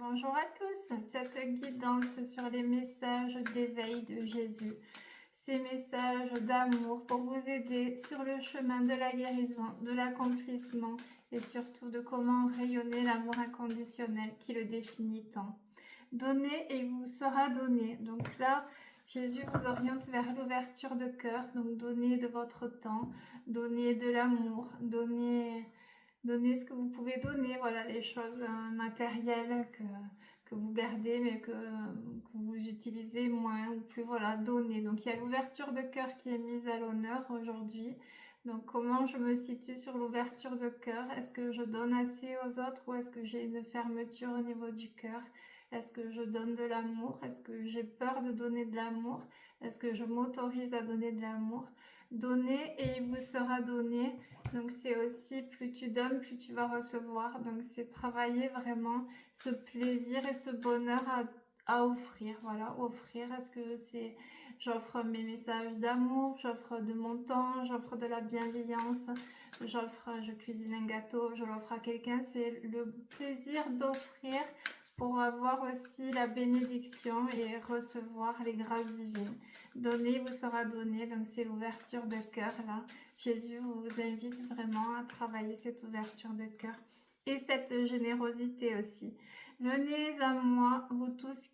Bonjour à tous, cette guidance sur les messages d'éveil de Jésus, ces messages d'amour pour vous aider sur le chemin de la guérison, de l'accomplissement et surtout de comment rayonner l'amour inconditionnel qui le définit tant. Donnez et il vous sera donné. Donc là, Jésus vous oriente vers l'ouverture de cœur, donc donnez de votre temps, donnez de l'amour, donnez ce que vous pouvez donner, voilà, les choses matérielles que vous gardez mais que vous utilisez moins ou plus, voilà, donner. Donc il y a l'ouverture de cœur qui est mise à l'honneur aujourd'hui. Donc comment je me situe sur l'ouverture de cœur? Est-ce que je donne assez aux autres ou est-ce que j'ai une fermeture au niveau du cœur? Est-ce que je donne de l'amour? Est-ce que j'ai peur de donner de l'amour? Est-ce que je m'autorise à donner de l'amour? Donnez et il vous sera donné. Donc c'est aussi plus tu donnes, plus tu vas recevoir. Donc c'est travailler vraiment ce plaisir et ce bonheur à offrir. Voilà, offrir. Est-ce que c'est j'offre mes messages d'amour, j'offre de mon temps, j'offre de la bienveillance, je cuisine un gâteau, je l'offre à quelqu'un. C'est le plaisir d'offrir pour avoir aussi la bénédiction et recevoir les grâces divines. Donner vous sera donné, donc c'est l'ouverture de cœur là. Jésus vous invite vraiment à travailler cette ouverture de cœur et cette générosité aussi. Venez à moi, vous tous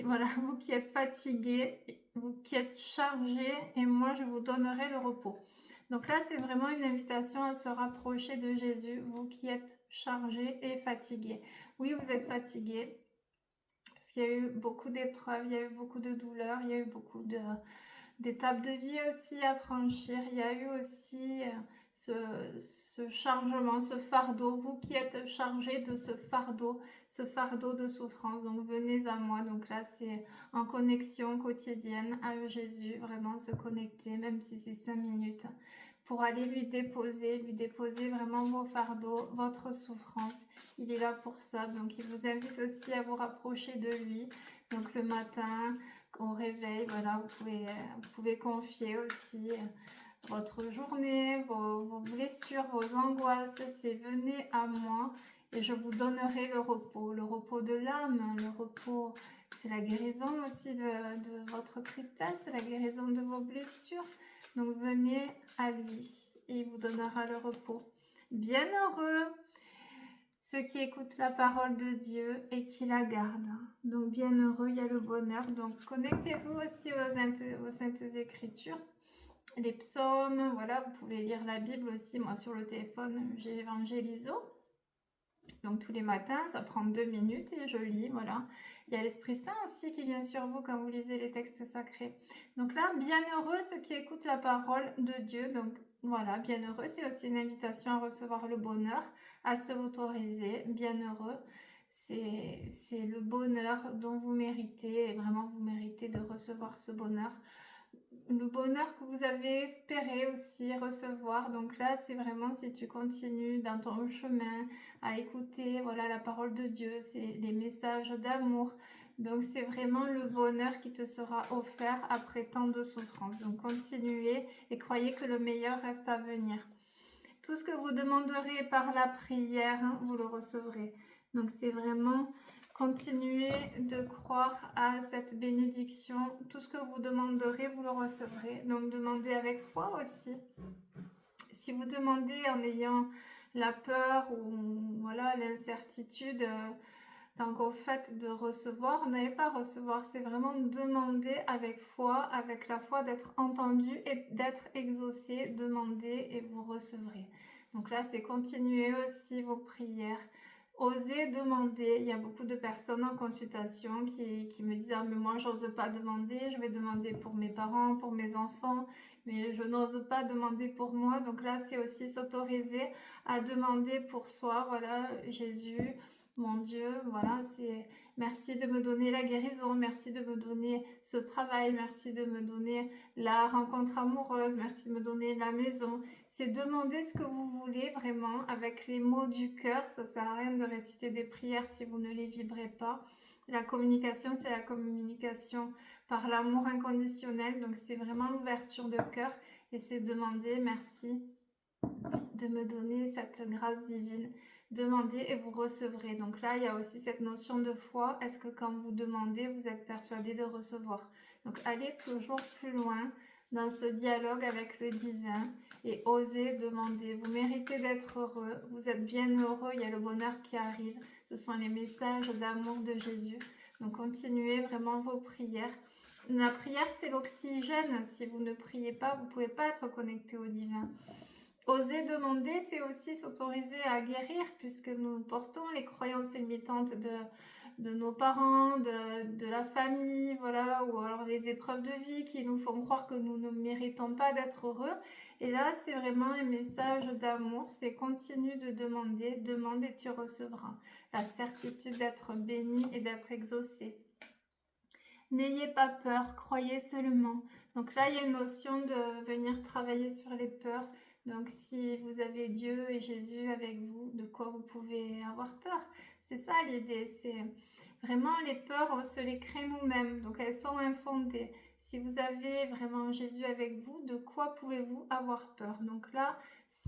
voilà, vous qui êtes fatigués, vous qui êtes chargés, et moi je vous donnerai le repos. Donc là, c'est vraiment une invitation à se rapprocher de Jésus, vous qui êtes chargés et fatigués. Oui, vous êtes fatigués, parce qu'il y a eu beaucoup d'épreuves, il y a eu beaucoup de douleurs, il y a eu beaucoup d'étapes de vie aussi à franchir. Il y a eu aussi ce chargement, ce fardeau, vous qui êtes chargés de ce fardeau de souffrance. Donc venez à moi. Donc là, c'est en connexion quotidienne à Jésus, vraiment se connecter, même si c'est 5 minutes, pour aller lui déposer vraiment vos fardeaux, votre souffrance. Il est là pour ça. Donc il vous invite aussi à vous rapprocher de lui. Donc le matin, au réveil, voilà, vous pouvez confier aussi votre journée, vos blessures, vos angoisses. C'est venez à moi et je vous donnerai le repos de l'âme, le repos, c'est la guérison aussi de votre tristesse, c'est la guérison de vos blessures. Donc venez à lui et il vous donnera le repos. Bienheureux ceux qui écoutent la parole de Dieu et qui la gardent. Donc bienheureux, il y a le bonheur. Donc connectez-vous aussi aux Saintes Écritures, les psaumes, voilà, vous pouvez lire la Bible aussi. Moi sur le téléphone, j'ai Evangelizo. Donc tous les matins, ça prend 2 minutes et je lis, voilà. Il y a l'Esprit Saint aussi qui vient sur vous quand vous lisez les textes sacrés. Donc là, bienheureux ceux qui écoutent la parole de Dieu. Donc voilà, bienheureux, c'est aussi une invitation à recevoir le bonheur, à se l'autoriser. Bienheureux, c'est le bonheur dont vous méritez, et vraiment vous méritez de recevoir ce bonheur. Le bonheur que vous avez espéré aussi recevoir. Donc là, c'est vraiment si tu continues dans ton chemin à écouter, voilà, la parole de Dieu, c'est des messages d'amour. Donc c'est vraiment le bonheur qui te sera offert après tant de souffrance. Donc continuez et croyez que le meilleur reste à venir. Tout ce que vous demanderez par la prière, vous le recevrez. Donc c'est vraiment continuer de croire à cette bénédiction. Tout ce que vous demanderez, vous le recevrez. Donc demandez avec foi aussi. Si vous demandez en ayant la peur ou voilà l'incertitude, tant qu'au fait de recevoir, vous n'allez pas recevoir. C'est vraiment demander avec foi, avec la foi d'être entendu et d'être exaucé. Demandez et vous recevrez. Donc là, c'est continuer aussi vos prières. Osez demander. Il y a beaucoup de personnes en consultation qui me disent « Ah, mais moi, j'ose pas demander. Je vais demander pour mes parents, pour mes enfants, mais je n'ose pas demander pour moi. » Donc là, c'est aussi s'autoriser à demander pour soi. Voilà, Jésus, mon Dieu, voilà, c'est merci de me donner la guérison, merci de me donner ce travail, merci de me donner la rencontre amoureuse, merci de me donner la maison. C'est demander ce que vous voulez vraiment avec les mots du cœur. Ça sert à rien de réciter des prières si vous ne les vibrez pas. La communication, c'est la communication par l'amour inconditionnel. Donc c'est vraiment l'ouverture de cœur et c'est demander merci de me donner cette grâce divine. Demandez et vous recevrez. Donc là, il y a aussi cette notion de foi. Est-ce que quand vous demandez, vous êtes persuadé de recevoir? Donc allez toujours plus loin dans ce dialogue avec le divin et osez demander. Vous méritez d'être heureux. Vous êtes bien heureux. Il y a le bonheur qui arrive. Ce sont les messages d'amour de Jésus. Donc continuez vraiment vos prières. La prière, c'est l'oxygène. Si vous ne priez pas, vous ne pouvez pas être connecté au divin. Oser demander, c'est aussi s'autoriser à guérir, puisque nous portons les croyances limitantes de nos parents, de la famille, voilà, ou alors les épreuves de vie qui nous font croire que nous ne méritons pas d'être heureux. Et là, c'est vraiment un message d'amour, c'est continue de demander, demande et tu recevras. La certitude d'être béni et d'être exaucé. N'ayez pas peur, croyez seulement. Donc là, il y a une notion de venir travailler sur les peurs. Donc si vous avez Dieu et Jésus avec vous, de quoi vous pouvez avoir peur? C'est ça l'idée, c'est vraiment les peurs, on se les crée nous-mêmes, donc elles sont infondées. Si vous avez vraiment Jésus avec vous, de quoi pouvez-vous avoir peur? Donc là,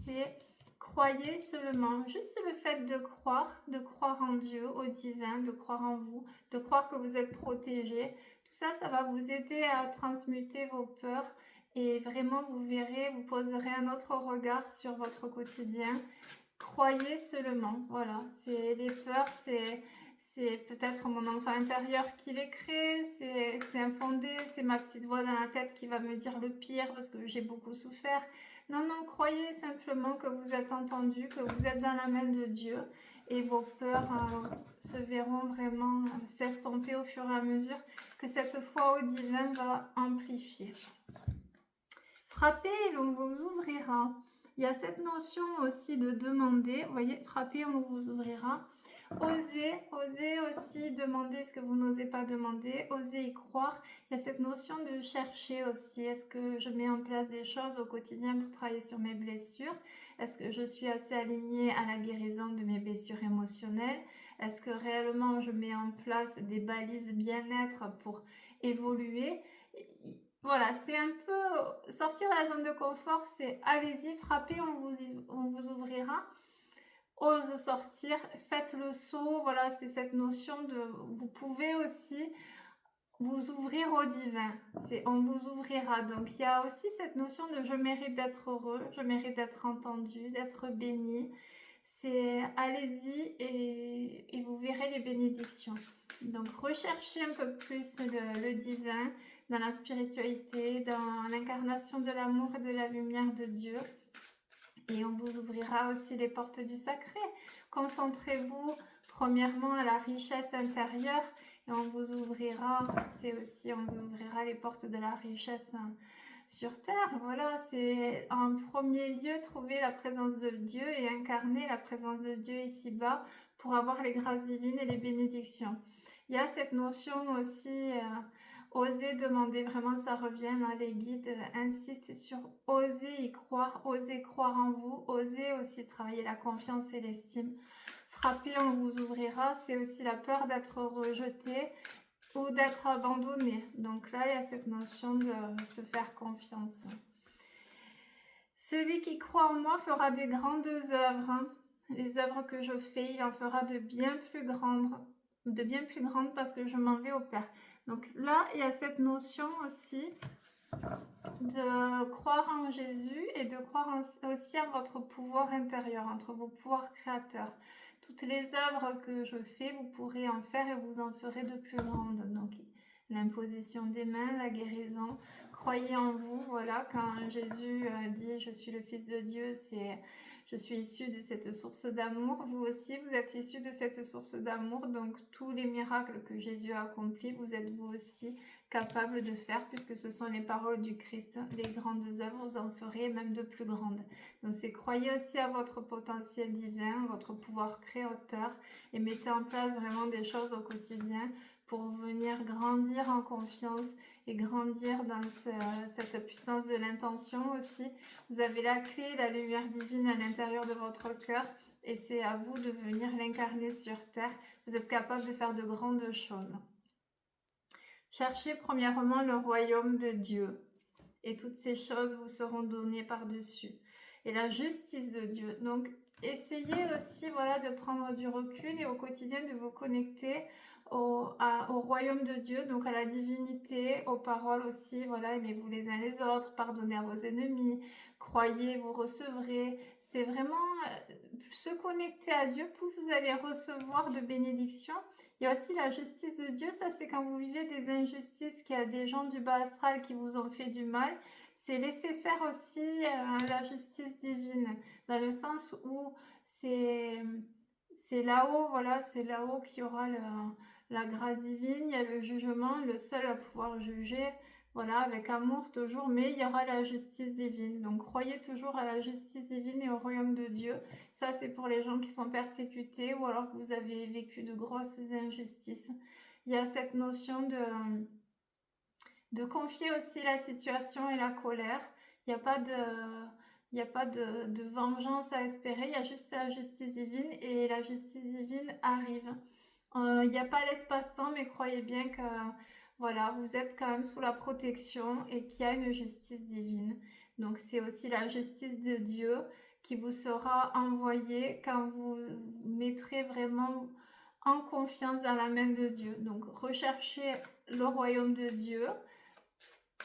c'est croyez seulement, juste le fait de croire en Dieu, au divin, de croire en vous, de croire que vous êtes protégé. Tout ça, ça va vous aider à transmuter vos peurs et vraiment vous verrez, vous poserez un autre regard sur votre quotidien. Croyez seulement, voilà, c'est les peurs, c'est peut-être mon enfant intérieur qui les crée, c'est infondé, c'est ma petite voix dans la tête qui va me dire le pire parce que j'ai beaucoup souffert. Non, non, croyez simplement que vous êtes entendu, que vous êtes dans la main de Dieu et vos peurs se verront vraiment s'estomper au fur et à mesure que cette foi au divin va amplifier. Frappez et l'on vous ouvrira. Il y a cette notion aussi de demander. Vous voyez, frappez, on vous ouvrira. Osez aussi demander ce que vous n'osez pas demander. Osez y croire. Il y a cette notion de chercher aussi. Est-ce que je mets en place des choses au quotidien pour travailler sur mes blessures? Est-ce que je suis assez alignée à la guérison de mes blessures émotionnelles? Est-ce que réellement je mets en place des balises bien-être pour évoluer? Voilà, c'est un peu sortir de la zone de confort, c'est allez-y, frappez, on vous ouvrira. Ose sortir, faites le saut, voilà, c'est cette notion de, vous pouvez aussi vous ouvrir au divin, c'est on vous ouvrira. Donc il y a aussi cette notion de je mérite d'être heureux, je mérite d'être entendu, d'être béni. C'est allez-y et vous verrez les bénédictions. Donc recherchez un peu plus le divin dans la spiritualité, dans l'incarnation de l'amour et de la lumière de Dieu. Et on vous ouvrira aussi les portes du sacré. Concentrez-vous premièrement à la richesse intérieure et on vous ouvrira, on vous ouvrira les portes de la richesse sur terre. Voilà, c'est en premier lieu trouver la présence de Dieu et incarner la présence de Dieu ici-bas pour avoir les grâces divines et les bénédictions. Il y a cette notion aussi, oser demander, vraiment ça revient, là, les guides insistent sur oser y croire, oser croire en vous, oser aussi travailler la confiance et l'estime. Frapper, on vous ouvrira, c'est aussi la peur d'être rejeté ou d'être abandonné. Donc là, il y a cette notion de se faire confiance. Celui qui croit en moi fera des grandes œuvres. Hein. Les œuvres que je fais, il en fera de bien plus grandes parce que je m'en vais au Père. Donc là, il y a cette notion aussi de croire en Jésus et de croire aussi en votre pouvoir intérieur, entre vos pouvoirs créateurs. Toutes les œuvres que je fais, vous pourrez en faire et vous en ferez de plus grandes. Donc l'imposition des mains, la guérison, croyez en vous. Voilà, quand Jésus dit « Je suis le Fils de Dieu », c'est « Je suis issu de cette source d'amour ». Vous aussi, vous êtes issu de cette source d'amour. Donc tous les miracles que Jésus a accomplis, vous êtes vous aussi capable de faire, puisque ce sont les paroles du Christ. Les grandes œuvres, vous en ferez même de plus grandes. Donc c'est croyez aussi à votre potentiel divin, votre pouvoir créateur, et mettez en place vraiment des choses au quotidien pour venir grandir en confiance et grandir dans cette puissance de l'intention aussi. Vous avez la clé, la lumière divine à l'intérieur de votre cœur, et c'est à vous de venir l'incarner sur terre. Vous êtes capable de faire de grandes choses. Cherchez premièrement le royaume de Dieu, et toutes ces choses vous seront données par-dessus. Et la justice de Dieu. Donc, essayez aussi, voilà, de prendre du recul et au quotidien de vous connecter au royaume de Dieu, donc à la divinité, aux paroles aussi, voilà, aimez-vous les uns les autres, pardonnez à vos ennemis, croyez, vous recevrez. C'est vraiment se connecter à Dieu, plus vous allez recevoir de bénédictions. Il y a aussi la justice de Dieu, ça c'est quand vous vivez des injustices, qu'il y a des gens du bas astral qui vous ont fait du mal. C'est laisser faire aussi la justice divine, dans le sens où c'est c'est là-haut, voilà, c'est là-haut qu'il y aura la grâce divine, il y a le jugement, le seul à pouvoir juger, voilà, avec amour toujours, mais il y aura la justice divine. Donc croyez toujours à la justice divine et au royaume de Dieu. Ça, c'est pour les gens qui sont persécutés ou alors que vous avez vécu de grosses injustices. Il y a cette notion de confier aussi la situation et la colère. Il n'y a pas de... Il n'y a pas de vengeance à espérer, il y a juste la justice divine et la justice divine arrive. Il n'y a pas l'espace-temps, mais croyez bien que voilà, vous êtes quand même sous la protection et qu'il y a une justice divine. Donc c'est aussi la justice de Dieu qui vous sera envoyée quand vous mettrez vraiment en confiance dans la main de Dieu. Donc recherchez le royaume de Dieu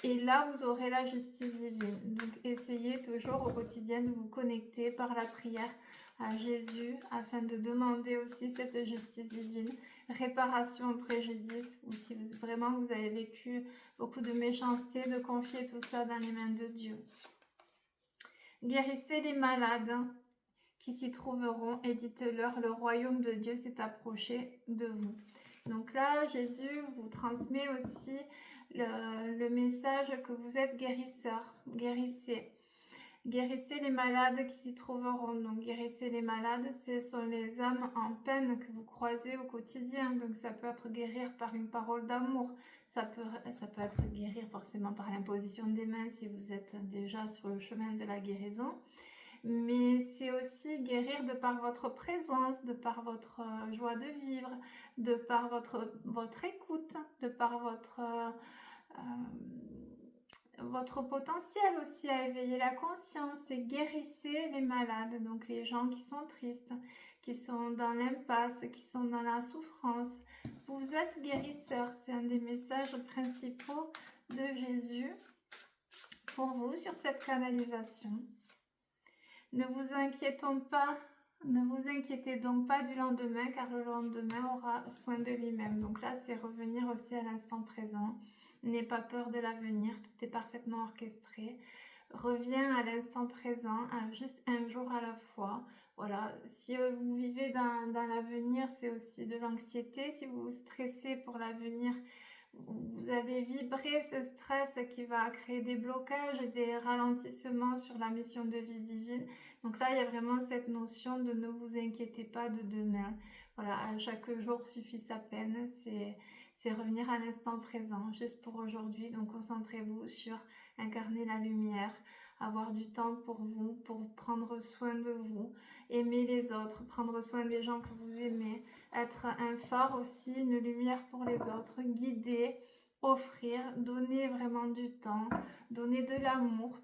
et là vous aurez la justice divine. Donc essayez toujours au quotidien de vous connecter par la prière à Jésus afin de demander aussi cette justice divine, réparation au préjudice, ou si vraiment vous avez vécu beaucoup de méchanceté, de confier tout ça dans les mains de Dieu. Guérissez les malades qui s'y trouveront et dites-leur, le royaume de Dieu s'est approché de vous. Donc là, Jésus vous transmet aussi le message que vous êtes guérisseur. Guérissez. Guérissez les malades qui s'y trouveront. Donc guérissez les malades, ce sont les âmes en peine que vous croisez au quotidien. Donc ça peut être guérir par une parole d'amour. Ça peut être guérir forcément par l'imposition des mains si vous êtes déjà sur le chemin de la guérison. Mais c'est aussi guérir de par votre présence, de par votre joie de vivre, de par votre écoute, de par votre potentiel aussi à éveiller la conscience et guérissez les malades, donc les gens qui sont tristes, qui sont dans l'impasse, qui sont dans la souffrance. Vous êtes guérisseur, c'est un des messages principaux de Jésus pour vous sur cette canalisation. Ne vous inquiétons pas, ne vous inquiétez donc pas du lendemain, car le lendemain aura soin de lui-même. Donc là, c'est revenir aussi à l'instant présent. N'aie pas peur de l'avenir, tout est parfaitement orchestré. Reviens à l'instant présent, à juste un jour à la fois. Voilà, si vous vivez dans l'avenir, c'est aussi de l'anxiété. Si vous vous stressez pour l'avenir, vous allez vibrer ce stress qui va créer des blocages et des ralentissements sur la mission de vie divine. Donc là, il y a vraiment cette notion de ne vous inquiétez pas de demain. Voilà, à chaque jour suffit sa peine. C'est revenir à l'instant présent, juste pour aujourd'hui. Donc concentrez-vous sur incarner la lumière, avoir du temps pour vous, pour prendre soin de vous, aimer les autres, prendre soin des gens que vous aimez, être un phare aussi, une lumière pour les autres, guider, offrir, donner vraiment du temps, donner de l'amour.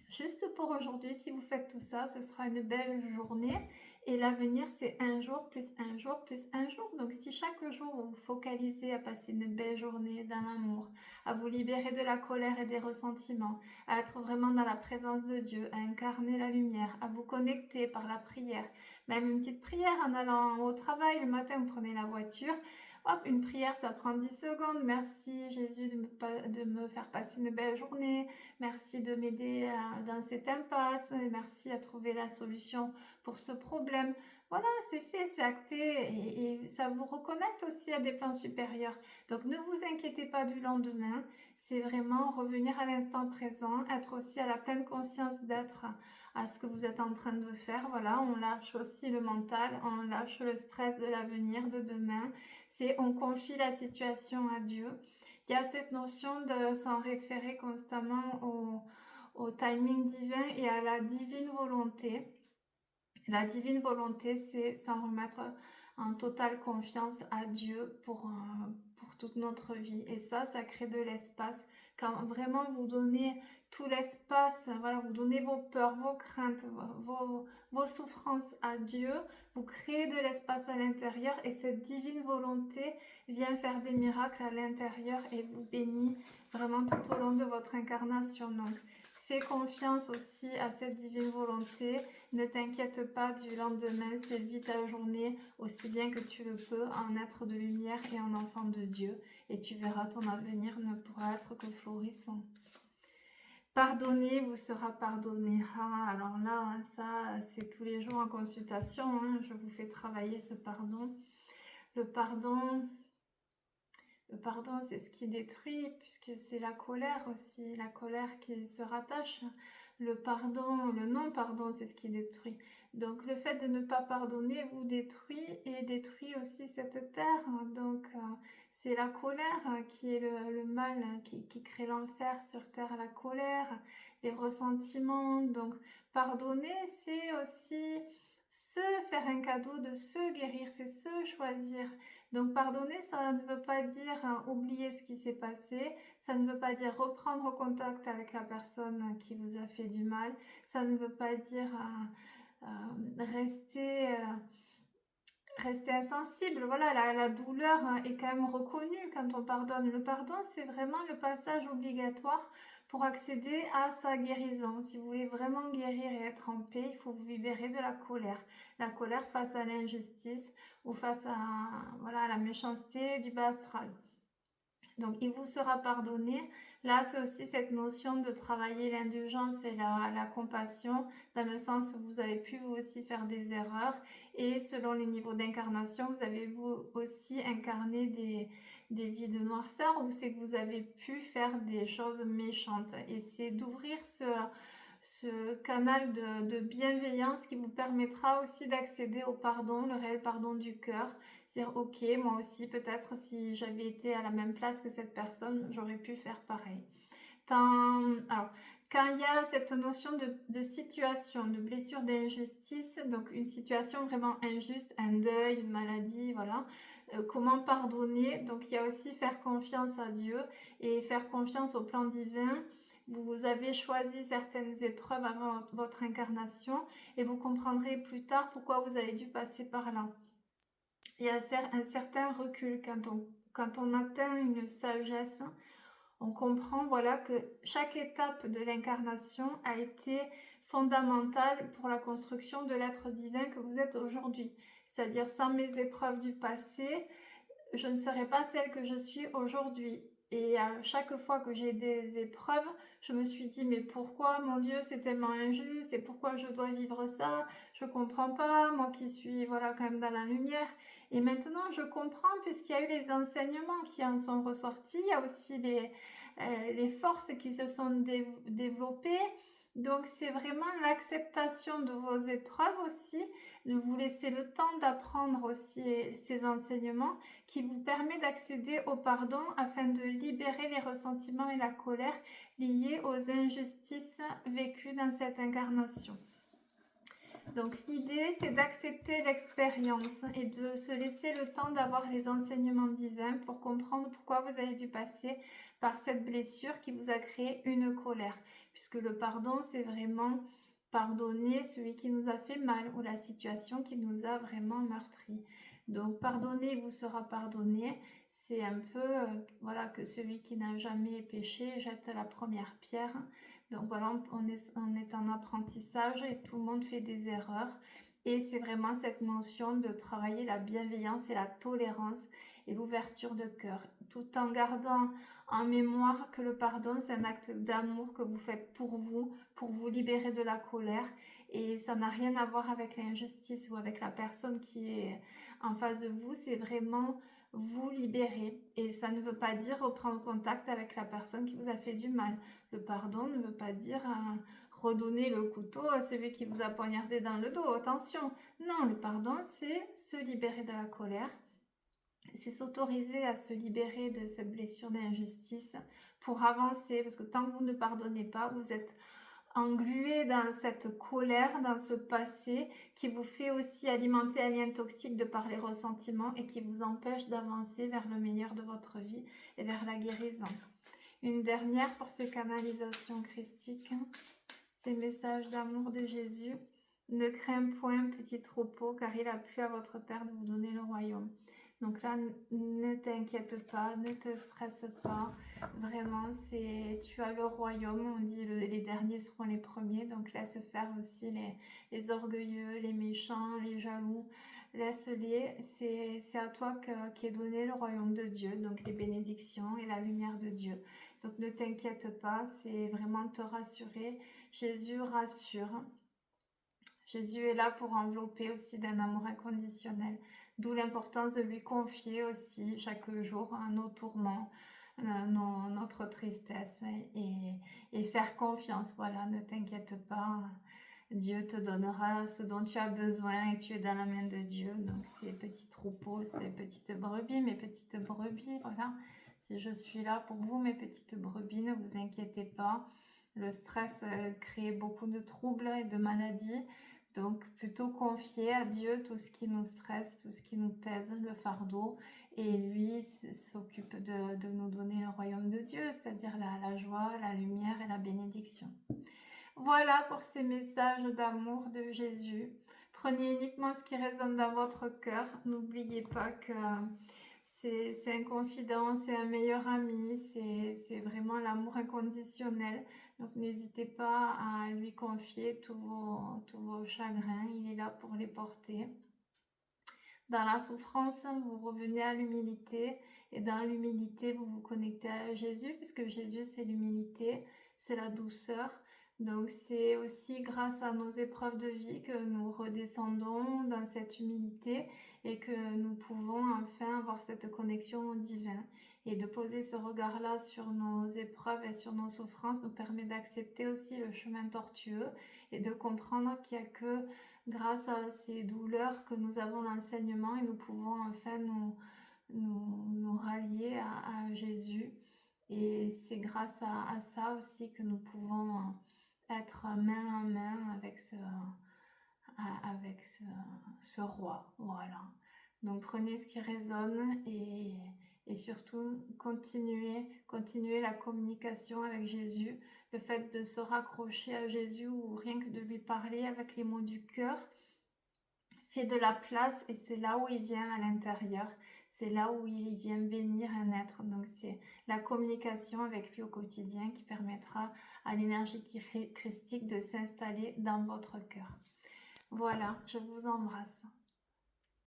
Juste pour aujourd'hui, si vous faites tout ça, ce sera une belle journée. Et l'avenir, c'est un jour plus un jour plus un jour. Donc si chaque jour, vous vous focalisez à passer une belle journée dans l'amour, à vous libérer de la colère et des ressentiments, à être vraiment dans la présence de Dieu, à incarner la lumière, à vous connecter par la prière, même une petite prière en allant au travail, le matin, vous prenez la voiture, hop, une prière, ça prend 10 secondes. Merci Jésus de me faire passer une belle journée. Merci de m'aider dans cette impasse. Merci à trouver la solution pour ce problème. Voilà, c'est fait, c'est acté et ça vous reconnecte aussi à des plans supérieurs. Donc ne vous inquiétez pas du lendemain. C'est vraiment revenir à l'instant présent, être aussi à la pleine conscience d'être à ce que vous êtes en train de faire. Voilà, on lâche aussi le mental, on lâche le stress de l'avenir, de demain. On confie la situation à Dieu. Il y a cette notion de s'en référer constamment au timing divin et à la divine volonté. La divine volonté, c'est s'en remettre en totale confiance à Dieu pour toute notre vie. Et ça crée de l'espace. Quand vraiment vous donnez tout l'espace, voilà, vous donnez vos peurs, vos craintes, vos souffrances à Dieu, vous créez de l'espace à l'intérieur et cette divine volonté vient faire des miracles à l'intérieur et vous bénit vraiment tout au long de votre incarnation. Donc, fais confiance aussi à cette divine volonté. Ne t'inquiète pas du lendemain, c'est vis ta journée aussi bien que tu le peux en être de lumière et en enfant de Dieu. Et tu verras, ton avenir ne pourra être que florissant. Pardonnez, vous sera pardonné. Ah, alors là, ça, c'est tous les jours en consultation. Hein, je vous fais travailler ce pardon. Le pardon, c'est ce qui détruit, puisque c'est la colère aussi, la colère qui se rattache. Le pardon, le non-pardon, c'est ce qui détruit. Donc le fait de ne pas pardonner vous détruit et détruit aussi cette terre. Donc c'est la colère qui est le mal, qui crée l'enfer sur terre, la colère, les ressentiments. Donc pardonner, c'est aussi se faire un cadeau de se guérir, c'est se choisir. Donc pardonner, ça ne veut pas dire oublier ce qui s'est passé, ça ne veut pas dire reprendre contact avec la personne qui vous a fait du mal, ça ne veut pas dire rester insensible. Voilà, la douleur est quand même reconnue quand on pardonne. Le pardon, c'est vraiment le passage obligatoire pour accéder à sa guérison. Si vous voulez vraiment guérir et être en paix, il faut vous libérer de la colère. La colère face à l'injustice ou face à, voilà, à la méchanceté du bas astral. Donc, il vous sera pardonné. Là, c'est aussi cette notion de travailler l'indulgence et la compassion, dans le sens où vous avez pu vous aussi faire des erreurs. Et selon les niveaux d'incarnation, vous avez vous aussi incarné des vies de noirceur, où c'est que vous avez pu faire des choses méchantes. Et c'est d'ouvrir ce canal de bienveillance qui vous permettra aussi d'accéder au pardon, le réel pardon du cœur. C'est-à-dire, ok, moi aussi, peut-être si j'avais été à la même place que cette personne, j'aurais pu faire pareil. Alors, quand il y a cette notion de situation, de blessure, d'injustice, donc une situation vraiment injuste, un deuil, une maladie, voilà, comment pardonner? Donc, il y a aussi faire confiance à Dieu et faire confiance au plan divin. Vous avez choisi certaines épreuves avant votre incarnation et vous comprendrez plus tard pourquoi vous avez dû passer par là. Il y a un certain recul quand on atteint une sagesse. On comprend, voilà, que chaque étape de l'incarnation a été fondamentale pour la construction de l'être divin que vous êtes aujourd'hui. C'est-à-dire, sans mes épreuves du passé, je ne serais pas celle que je suis aujourd'hui. Et à chaque fois que j'ai des épreuves, je me suis dit, mais pourquoi, mon Dieu, c'est tellement injuste et pourquoi je dois vivre ça? Je comprends pas, moi qui suis, voilà, quand même dans la lumière. Et maintenant, je comprends puisqu'il y a eu les enseignements qui en sont ressortis. Il y a aussi les forces qui se sont développées. Donc, c'est vraiment l'acceptation de vos épreuves aussi, de vous laisser le temps d'apprendre aussi ces enseignements qui vous permet d'accéder au pardon afin de libérer les ressentiments et la colère liés aux injustices vécues dans cette incarnation. Donc l'idée, c'est d'accepter l'expérience et de se laisser le temps d'avoir les enseignements divins pour comprendre pourquoi vous avez dû passer par cette blessure qui vous a créé une colère. Puisque le pardon, c'est vraiment pardonner celui qui nous a fait mal ou la situation qui nous a vraiment meurtri. Donc pardonner vous sera pardonné. C'est un peu, voilà, que celui qui n'a jamais péché jette la première pierre. Donc voilà, on est en apprentissage et tout le monde fait des erreurs. Et c'est vraiment cette notion de travailler la bienveillance et la tolérance et l'ouverture de cœur, tout en gardant en mémoire que le pardon, c'est un acte d'amour que vous faites pour vous libérer de la colère. Et ça n'a rien à voir avec l'injustice ou avec la personne qui est en face de vous. C'est vraiment vous libérer. Et ça ne veut pas dire reprendre contact avec la personne qui vous a fait du mal. Le pardon ne veut pas dire redonner le couteau à celui qui vous a poignardé dans le dos. Attention, non, le pardon, c'est se libérer de la colère. C'est s'autoriser à se libérer de cette blessure d'injustice pour avancer. Parce que tant que vous ne pardonnez pas, vous êtes englué dans cette colère, dans ce passé, qui vous fait aussi alimenter un lien toxique de par les ressentiments et qui vous empêche d'avancer vers le meilleur de votre vie et vers la guérison. Une dernière pour ces canalisations christiques, ces messages d'amour de Jésus. Ne crains point, petit troupeau, car il a plu à votre Père de vous donner le royaume. Donc là, ne t'inquiète pas, ne te stresse pas. Vraiment, tu as le royaume. On dit les derniers seront les premiers. Donc laisse faire aussi les orgueilleux, les méchants, les jaloux. Laisse-les. C'est à toi qu'est donné le royaume de Dieu. Donc les bénédictions et la lumière de Dieu. Donc ne t'inquiète pas, c'est vraiment te rassurer. Jésus rassure. Jésus est là pour envelopper aussi d'un amour inconditionnel. D'où l'importance de lui confier aussi chaque jour nos tourments, notre tristesse et faire confiance. Voilà, ne t'inquiète pas. Dieu te donnera ce dont tu as besoin et tu es dans la main de Dieu. Donc ces petits troupeaux, ces petites brebis, mes petites brebis, voilà. Si je suis là pour vous, mes petites brebis, ne vous inquiétez pas. Le stress crée beaucoup de troubles et de maladies. Donc plutôt confier à Dieu tout ce qui nous stresse, tout ce qui nous pèse, le fardeau. Et lui s'occupe de nous donner le royaume de Dieu, c'est-à-dire la joie, la lumière et la bénédiction. Voilà pour ces messages d'amour de Jésus. Prenez uniquement ce qui résonne dans votre cœur. N'oubliez pas que c'est un confident, c'est un meilleur ami, c'est vraiment l'amour inconditionnel. Donc n'hésitez pas à lui confier tous vos chagrins, il est là pour les porter. Dans la souffrance, vous revenez à l'humilité et dans l'humilité, vous vous connectez à Jésus puisque Jésus, c'est l'humilité, c'est la douceur. Donc c'est aussi grâce à nos épreuves de vie que nous redescendons dans cette humilité et que nous pouvons enfin avoir cette connexion au divin. Et de poser ce regard-là sur nos épreuves et sur nos souffrances nous permet d'accepter aussi le chemin tortueux et de comprendre qu'il n'y a que grâce à ces douleurs que nous avons l'enseignement et nous pouvons enfin nous rallier à Jésus. Et c'est grâce à ça aussi que nous pouvons être main en main avec ce roi. Voilà. Donc prenez ce qui résonne et surtout continuez la communication avec Jésus. Le fait de se raccrocher à Jésus ou rien que de lui parler avec les mots du cœur fait de la place et c'est là où il vient à l'intérieur. C'est là où il vient bénir un être. Donc c'est la communication avec lui au quotidien qui permettra à l'énergie christique de s'installer dans votre cœur. Voilà, je vous embrasse.